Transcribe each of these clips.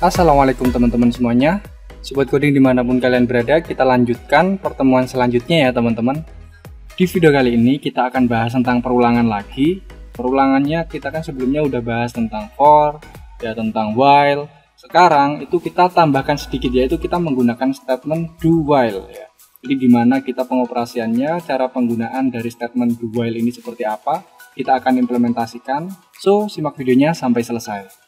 Assalamualaikum teman-teman semuanya. Sobat coding dimanapun kalian berada, kita lanjutkan pertemuan selanjutnya ya teman-teman. Di video kali ini kita akan bahas tentang perulangan lagi. Perulangannya kita kan sebelumnya udah bahas tentang for, ya tentang while. Sekarang itu kita tambahkan sedikit, yaitu kita menggunakan statement do while ya. Jadi gimana kita pengoperasiannya, cara penggunaan dari statement do while ini seperti apa, kita akan implementasikan. So, simak videonya sampai selesai.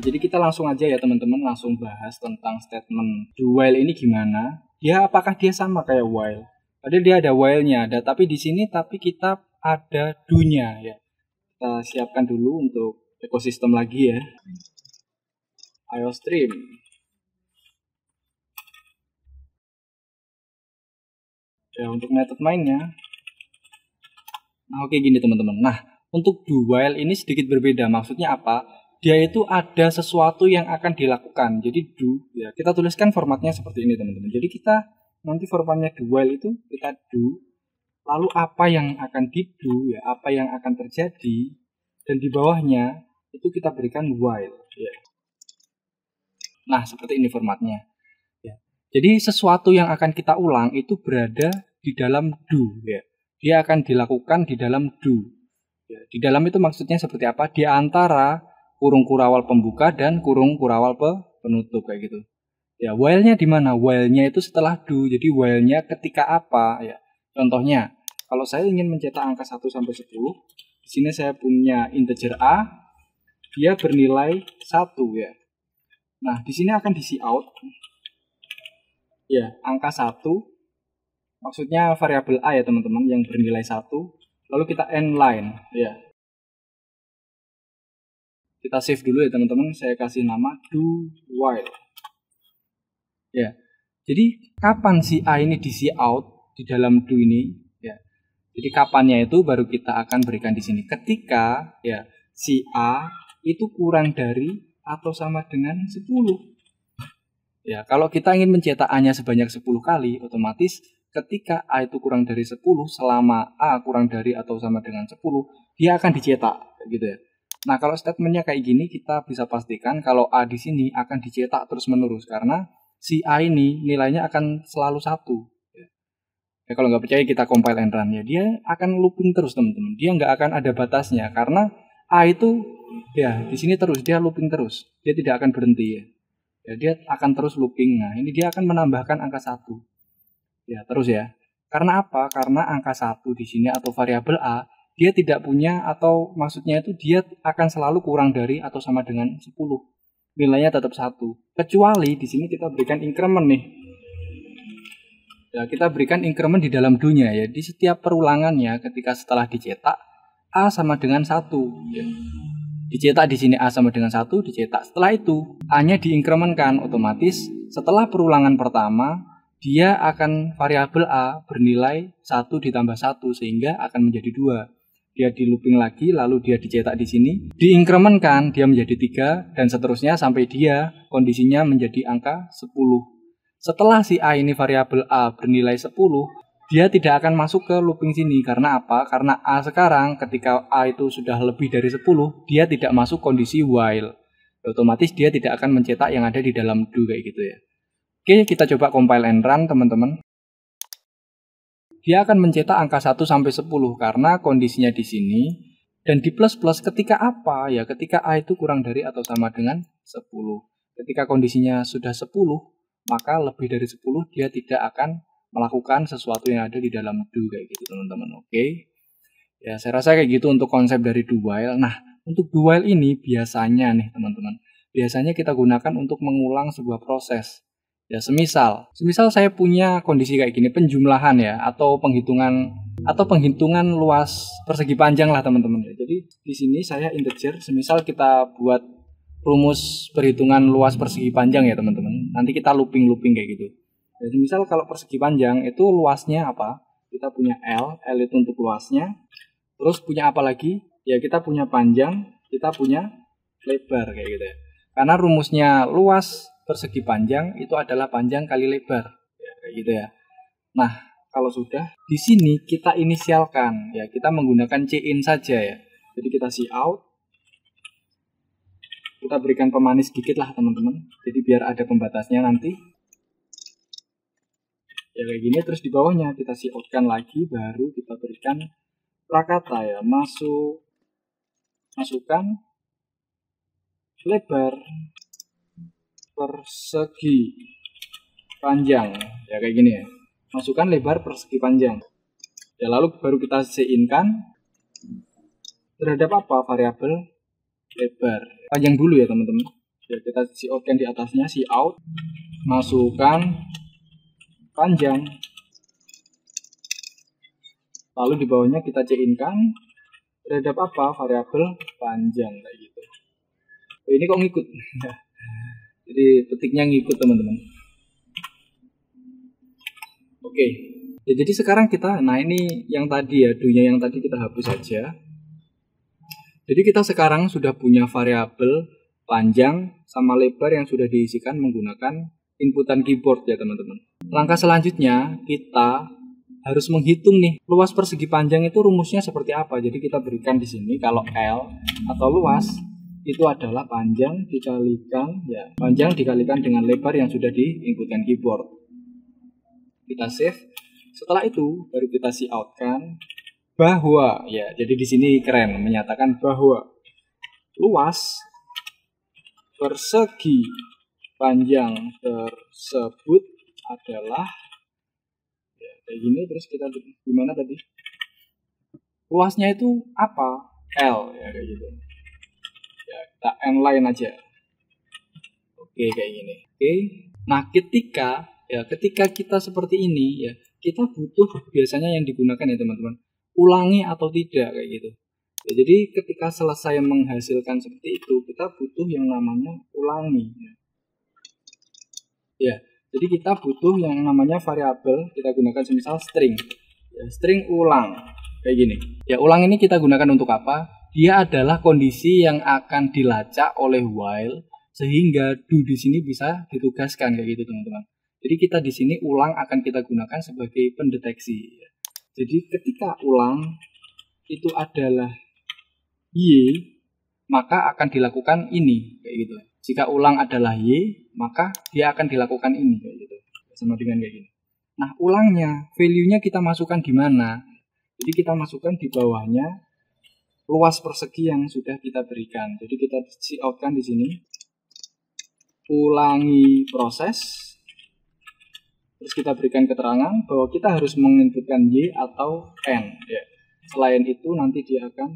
Jadi kita langsung aja ya teman-teman, langsung bahas tentang statement do while ini gimana. Ya apakah dia sama kayak while? Padahal dia ada while-nya, tapi di sini kita ada do-nya ya. Kita siapkan dulu untuk ekosistem lagi ya. IOStream. Ya untuk method mainnya. Nah oke gini teman-teman. Nah untuk do while ini sedikit berbeda. Maksudnya apa? Dia itu ada sesuatu yang akan dilakukan. Jadi do, ya kita tuliskan formatnya seperti ini teman-teman. Jadi kita nanti formatnya do while itu kita do, lalu apa yang akan di do, ya apa yang akan terjadi, dan di bawahnya itu kita berikan while. Ya. Nah seperti ini formatnya. Ya. Jadi sesuatu yang akan kita ulang itu berada di dalam do. Ya. Dia akan dilakukan di dalam do. Ya. Di dalam itu maksudnya seperti apa? Di antara kurung kurawal pembuka dan kurung kurawal penutup kayak gitu. Ya, while-nya di mana? While-nya itu setelah do. Jadi while-nya ketika apa ya? Contohnya, kalau saya ingin mencetak angka 1 sampai 10, di sini saya punya integer a, dia bernilai 1 ya. Nah, di sini akan di cout. Ya, angka 1 maksudnya variabel a ya, teman-teman, yang bernilai 1. Lalu kita end line ya. Kita save dulu ya teman-teman, saya kasih nama do while. Ya. Jadi kapan si A ini di cout di dalam do ini ya. Jadi kapannya itu baru kita akan berikan di sini. Ketika ya si A itu kurang dari atau sama dengan 10. Ya, kalau kita ingin mencetak A-nya sebanyak 10 kali, otomatis ketika A itu kurang dari 10 selama A kurang dari atau sama dengan 10, dia akan dicetak gitu ya. Nah, kalau statementnya kayak gini, kita bisa pastikan kalau A di sini akan dicetak terus-menerus karena si A ini nilainya akan selalu 1. Ya, kalau nggak percaya kita compile and run ya, dia akan looping terus teman-teman. Dia nggak akan ada batasnya karena A itu ya di sini terus, dia looping terus. Dia tidak akan berhenti ya. Ya, dia akan terus looping. Nah, ini dia akan menambahkan angka 1. Ya, terus ya. Karena apa? Karena angka 1 di sini atau variabel A dia tidak punya atau maksudnya itu dia akan selalu kurang dari atau sama dengan 10. Nilainya tetap 1. Kecuali di sini kita berikan increment nih. Ya, kita berikan increment di dalam do-nya ya. Di setiap perulangannya ketika setelah dicetak A sama dengan 1 ya. Dicetak di sini A sama dengan 1, dicetak. Setelah itu A-nya diincrementkan otomatis setelah perulangan pertama dia akan variabel A bernilai 1 ditambah 1 sehingga akan menjadi 2. Dia di looping lagi, lalu dia dicetak di sini, diincrementkan, dia menjadi 3, dan seterusnya sampai dia kondisinya menjadi angka 10. Setelah si A ini variabel A bernilai 10, dia tidak akan masuk ke looping sini. Karena apa? Karena A sekarang ketika A itu sudah lebih dari 10, dia tidak masuk kondisi while. Otomatis dia tidak akan mencetak yang ada di dalam do kayak gitu ya. Oke, kita coba compile and run teman-teman. Dia akan mencetak angka 1 sampai 10 karena kondisinya di sini dan di plus-plus ketika apa? Ya, ketika A itu kurang dari atau sama dengan 10. Ketika kondisinya sudah 10, maka lebih dari 10 dia tidak akan melakukan sesuatu yang ada di dalam do kayak gitu, teman-teman. Oke. Ya, saya rasa kayak gitu untuk konsep dari do while. Nah, untuk do while ini biasanya nih, teman-teman. Biasanya kita gunakan untuk mengulang sebuah proses. Ya, semisal saya punya kondisi kayak gini, penjumlahan ya atau penghitungan luas persegi panjang lah teman-teman ya. Jadi di sini saya integer, semisal kita buat rumus perhitungan luas persegi panjang ya teman-teman. Nanti kita looping kayak gitu. Ya, semisal kalau persegi panjang itu luasnya apa? Kita punya L itu untuk luasnya. Terus punya apa lagi? Ya kita punya panjang, kita punya lebar kayak gitu ya. Karena rumusnya luas persegi panjang itu adalah panjang kali lebar ya, kayak gitu ya. Nah kalau sudah, di sini kita inisialkan ya, kita menggunakan cin saja ya. Jadi kita cout, kita berikan pemanis sedikit lah teman-teman. Jadi biar ada pembatasnya nanti. Ya kayak gini, terus di bawahnya kita coutkan lagi, baru kita berikan prakata ya, masukkan lebar persegi panjang ya kayak gini ya. Masukkan lebar persegi panjang. Ya lalu baru kita cin-kan terhadap apa? Variabel lebar panjang dulu ya teman-teman. Ya kita coutkan di atasnya, cout, masukkan panjang. Lalu di bawahnya kita cin-kan terhadap apa? Variabel panjang kayak gitu. Oh, ini kok ngikut? Jadi petiknya ngikut teman-teman. Oke. Ya, jadi sekarang kita, nah ini yang tadi ya, do-nya yang tadi kita hapus saja. Jadi kita sekarang sudah punya variabel panjang sama lebar yang sudah diisikan menggunakan inputan keyboard ya teman-teman. Langkah selanjutnya kita harus menghitung nih luas persegi panjang itu rumusnya seperti apa. Jadi kita berikan di sini kalau L atau luas itu adalah panjang dikalikan ya, panjang dikalikan dengan lebar yang sudah diinputkan keyboard. Kita save. Setelah itu baru kita cout-kan bahwa ya, jadi di sini keren menyatakan bahwa luas persegi panjang tersebut adalah ya, kayak gini. Terus kita gimana tadi? Luasnya itu apa? L ya kayak gitu. Ya, kita n-line aja. Oke, kayak gini. Oke. Nah, ketika kita seperti ini ya, kita butuh biasanya yang digunakan ya teman-teman, ulangi atau tidak kayak gitu. Ya, jadi ketika selesai menghasilkan seperti itu, kita butuh yang namanya ulangi. Ya, jadi kita butuh yang namanya variabel, kita gunakan semisal string. Ya, string ulang kayak gini. Ya, ulang ini kita gunakan untuk apa? Dia adalah kondisi yang akan dilacak oleh while sehingga do di sini bisa ditugaskan kayak gitu teman-teman. Jadi kita di sini ulang akan kita gunakan sebagai pendeteksi. Jadi ketika ulang itu adalah Y, maka akan dilakukan ini kayak gitu. Jika ulang adalah Y, maka dia akan dilakukan ini kayak gitu. Sama dengan kayak gini. Nah, ulangnya, value-nya kita masukkan di mana? Jadi kita masukkan di bawahnya luas persegi yang sudah kita berikan. Jadi kita cout-kan di sini. Ulangi proses. Terus kita berikan keterangan bahwa kita harus menginputkan Y atau N ya. Selain itu nanti dia akan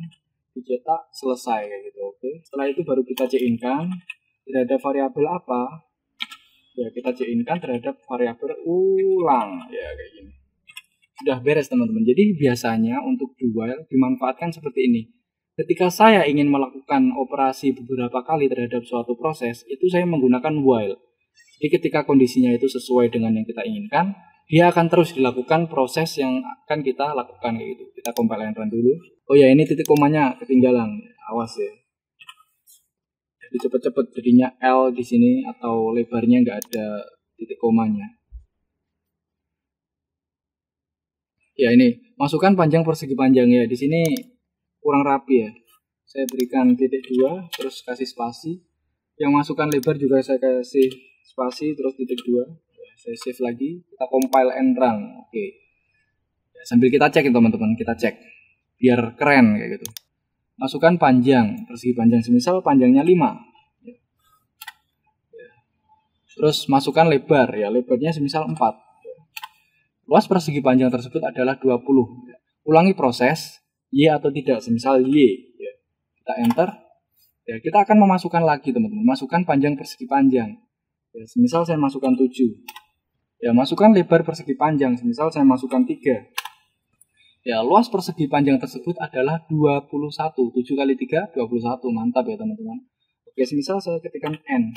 dicetak selesai kayak gitu. Oke. Setelah itu baru kita cin-kan terhadap variabel apa? Ya, kita cin-kan terhadap variabel ulang ya kayak gini. Sudah beres teman-teman. Jadi biasanya untuk do while dimanfaatkan seperti ini. Ketika saya ingin melakukan operasi beberapa kali terhadap suatu proses, itu saya menggunakan while. Jadi ketika kondisinya itu sesuai dengan yang kita inginkan, dia akan terus dilakukan proses yang akan kita lakukan kayak gitu. Kita compile and run dulu. Oh ya, ini titik komanya ketinggalan. Awas ya. Jadi cepet-cepet jadinya L di sini atau lebarnya nggak ada titik komanya. Ya ini, masukkan panjang persegi panjang ya. Di sini kurang rapi ya. Saya berikan titik 2, terus kasih spasi. Yang masukkan lebar juga saya kasih spasi, terus titik 2. Ya, saya save lagi, kita compile and run. Oke. Ya, sambil kita cek teman-teman, kita cek biar keren kayak gitu. Masukkan panjang, persegi panjang, semisal panjangnya 5. Ya. Ya. Terus masukkan lebar, ya lebarnya semisal 4. Ya. Luas persegi panjang tersebut adalah 20. Ya. Ulangi proses, Y atau tidak, semisal Y. Ya. Kita enter. Ya, kita akan memasukkan lagi teman-teman, masukkan panjang persegi panjang. Ya, semisal saya masukkan 7. Ya, masukkan lebar persegi panjang, semisal saya masukkan 3. Ya, luas persegi panjang tersebut adalah 21. 7 kali 3, 21. Mantap ya teman-teman. Oke, semisal saya ketikkan N.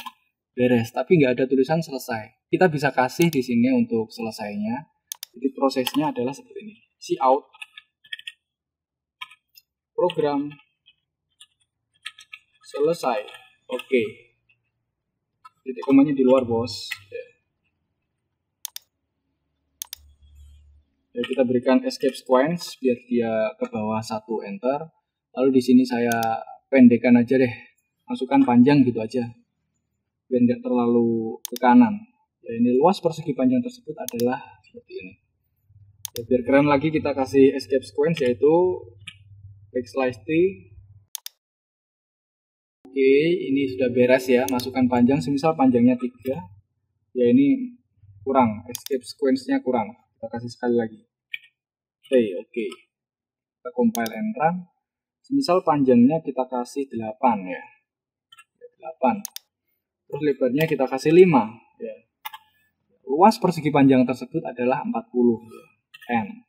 Beres, tapi nggak ada tulisan selesai. Kita bisa kasih di sini untuk selesainya. Jadi prosesnya adalah seperti ini. Cout. Program. Selesai. Oke. Titik komanya di luar, bos. Ya. Ya, kita berikan escape sequence biar dia ke bawah 1, enter. Lalu di sini saya pendekkan aja deh, masukkan panjang gitu aja, biar nggak terlalu ke kanan. Ya, ini luas persegi panjang tersebut adalah seperti ini. Ya, biar keren lagi kita kasih escape sequence, yaitu backslash T. Oke, ini sudah beres ya, masukkan panjang, semisal panjangnya 3. Ya, ini kurang, escape sequence-nya kurang. Kita kasih sekali lagi. Oke. Kita compile and run. Semisal panjangnya kita kasih 8 ya. 8. Terus lebarnya kita kasih 5 ya. Luas persegi panjang tersebut adalah 40 ya. N.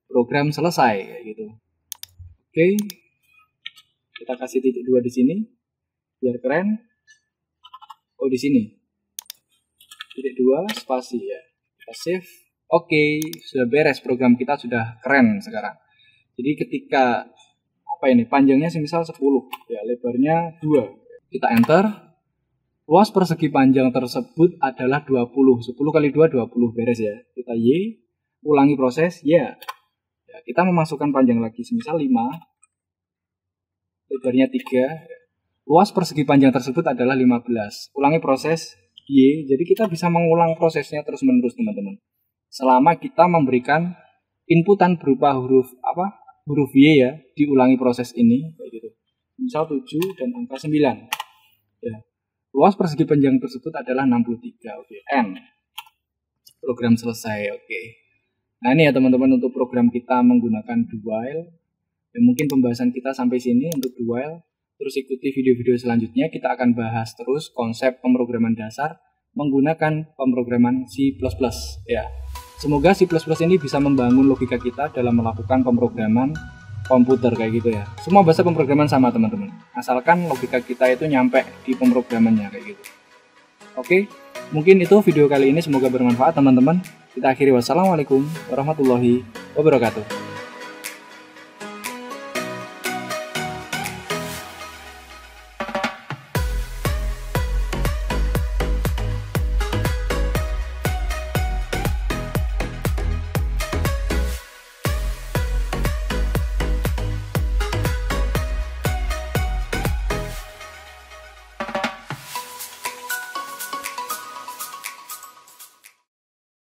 Program selesai kayak gitu. Oke. Kita kasih titik 2 di sini biar keren. Oh, di sini. Titik 2 spasi ya. Kita save. Oke, sudah beres, program kita sudah keren sekarang. Jadi ketika panjangnya semisal 10 ya, lebarnya 2. Kita enter. Luas persegi panjang tersebut adalah 20. 10 kali 2 20, beres ya. Kita Y, ulangi proses ya. Ya, kita memasukkan panjang lagi semisal 5. Lebarnya 3. Luas persegi panjang tersebut adalah 15. Ulangi proses Y. Jadi kita bisa mengulang prosesnya terus-menerus, teman-teman. Selama kita memberikan inputan berupa huruf Y ya, diulangi proses ini kayak gitu. Misal 7 dan angka 9. Ya. Luas persegi panjang tersebut adalah 63. Oke, N. Program selesai. Oke. Nah, ini ya teman-teman untuk program kita menggunakan do while. Ya, mungkin pembahasan kita sampai sini untuk do while. Terus ikuti video-video selanjutnya, kita akan bahas terus konsep pemrograman dasar menggunakan pemrograman C++. Ya. Semoga C++ ini bisa membangun logika kita dalam melakukan pemrograman komputer kayak gitu ya. Semua bahasa pemrograman sama teman-teman, asalkan logika kita itu nyampe di pemrogramannya kayak gitu. Oke, mungkin itu video kali ini, semoga bermanfaat teman-teman. Kita akhiri, wassalamualaikum warahmatullahi wabarakatuh.